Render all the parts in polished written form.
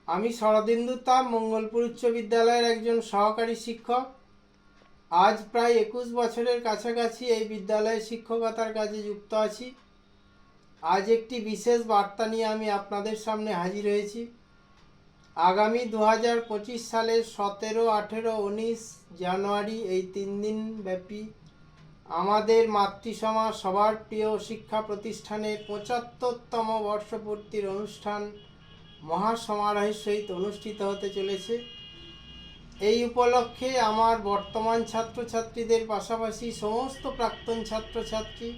আমি শরদিন্দু তাপ মঙ্গলপুর উচ্চ বিদ্যালয়ের একজন সহকারী শিক্ষক। আজ প্রায় 21 বছরের কাছাকাছি এই বিদ্যালয়ে শিক্ষকতার কাজে যুক্ত আছি। আজ একটি বিশেষ বার্তা নিয়ে আমি আপনাদের সামনে হাজির হয়েছি। আগামী 2025 সালের 17, 18, 19 জানুয়ারি এই 3 দিন ব্যাপী আমাদের মাতৃসমাজ সবার প্রিয় শিক্ষা প্রতিষ্ঠানের 75তম বর্ষপূর্তির অনুষ্ঠান মহাসমারোহের সহিত অনুষ্ঠিত হতে চলেছে। এই উপলক্ষে আমার বর্তমান ছাত্রছাত্রীদের পাশাপাশি সমস্ত প্রাক্তন ছাত্রছাত্রী,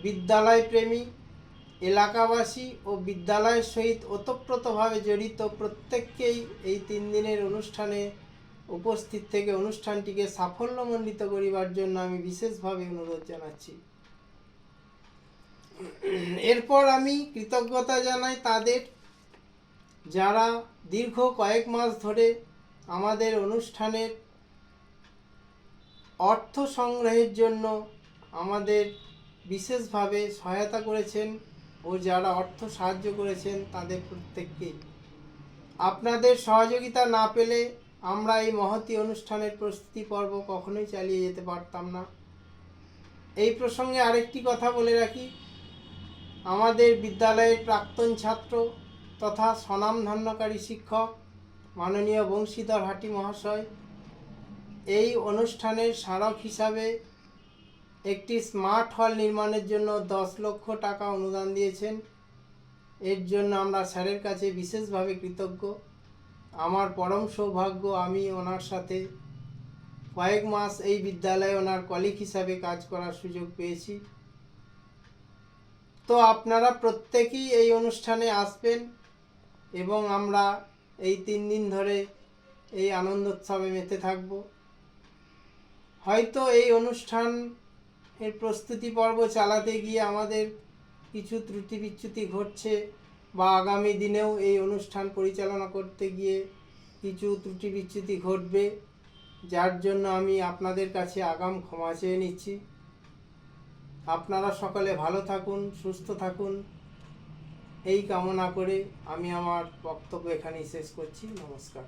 বিদ্যালয় প্রেমী, এলাকাবাসী ও বিদ্যালয়ের সহিত ওতপ্রোতভাবে জড়িত প্রত্যেককেই এই 3 দিনের অনুষ্ঠানে উপস্থিত থেকে অনুষ্ঠানটিকে সাফল্যমণ্ডিত করিবার জন্য আমি বিশেষভাবে অনুরোধ জানাচ্ছি। এরপর আমি কৃতজ্ঞতা জানাই তাদের, যারা দীর্ঘ কয়েক মাস ধরে আমাদের অনুষ্ঠানের অর্থ সংগ্রহের জন্য আমাদের বিশেষভাবে সহায়তা করেছেন ও যারা অর্থ সাহায্য করেছেন তাদের প্রত্যেককে। আপনাদের সহযোগিতা না পেলে আমরা এই মহতী অনুষ্ঠানের প্রস্তুতি পর্ব কখনোই চালিয়ে যেতে পারতাম না। এই প্রসঙ্গে আরেকটি কথা বলে রাখি, আমাদের বিদ্যালয়ের প্রাক্তন ছাত্র তথা স্বনামধন্যকারী শিক্ষক মাননীয় বংশীধর হাটি মহাশয় এই অনুষ্ঠানের স্মারক হিসাবে একটি স্মার্ট হল নির্মাণের জন্য 10 লক্ষ টাকা অনুদান দিয়েছেন। এর জন্য আমরা স্যারের কাছে বিশেষভাবে কৃতজ্ঞ। আমার পরম সৌভাগ্য আমি ওনার সাথে কয়েক মাস এই বিদ্যালয়ে ওনার কলিগ হিসাবে কাজ করার সুযোগ পেয়েছি। তো আপনারা প্রত্যেকেই এই অনুষ্ঠানে আসবেন এবং আমরা এই 3 দিন ধরে এই আনন্দোৎসবে মেতে থাকব। হয়তো এই অনুষ্ঠানের প্রস্তুতি পর্ব চালাতে গিয়ে আমাদের কিছু ত্রুটি বিচ্যুতি ঘটছে বা আগামী দিনেও এই অনুষ্ঠান পরিচালনা করতে গিয়ে কিছু ত্রুটি বিচ্যুতি ঘটবে, যার জন্য আমি আপনাদের কাছে আগাম ক্ষমা চেয়ে নিচ্ছি। আপনারা সকলে ভালো থাকুন, সুস্থ থাকুন, এই কামনা করে আমি আমার বক্তব্য এখানেই শেষ করছি। নমস্কার।